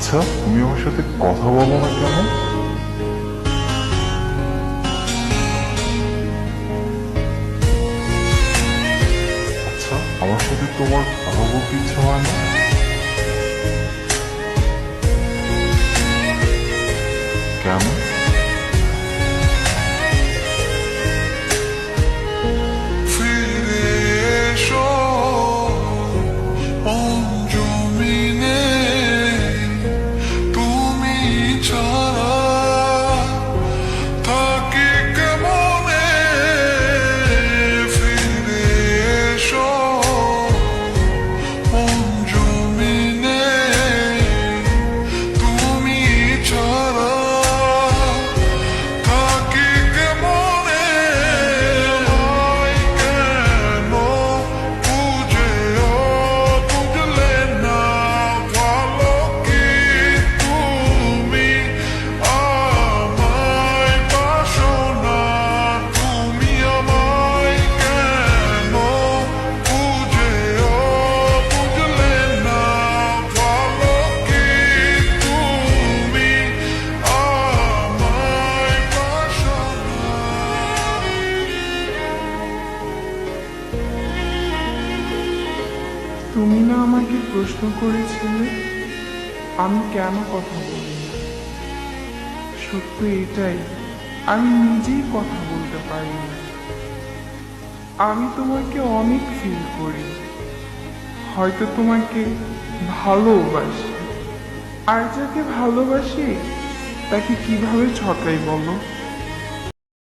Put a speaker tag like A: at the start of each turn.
A: আচ্ছা, তুমি আমার সাথে কথা বলো না কেন? আচ্ছা, আমার সাথে তোমার কথা বলতে ইচ্ছা হয় না? কেন?
B: ফিরে এসো অঞ্জমিনে, তুমি ছাড়া থাকি কেমনে। ফিরে এসো অঞ্জমিনে, তুমি ছাড়া থাকি কেমনে। আমায় কেন বুঝেও বুঝলে না, ভালো কি তুমি আমায় বাসো না। তুমি আমায় কেন বুঝেও বুঝলে না, ভালো কি তুমি আমায় বাসো না।
C: তুমি না আমাকে প্রশ্ন করেছিলে আমি কেন কথা বলি না। সত্য এটাই, আমি নিজেই কথা বলতে পারি না। আমি তোমাকে অনেক ফিল করি, হয়তো তোমাকে ভালোবাসি। আর যাকে ভালোবাসি তাকে কিভাবে ঠকাই বলো?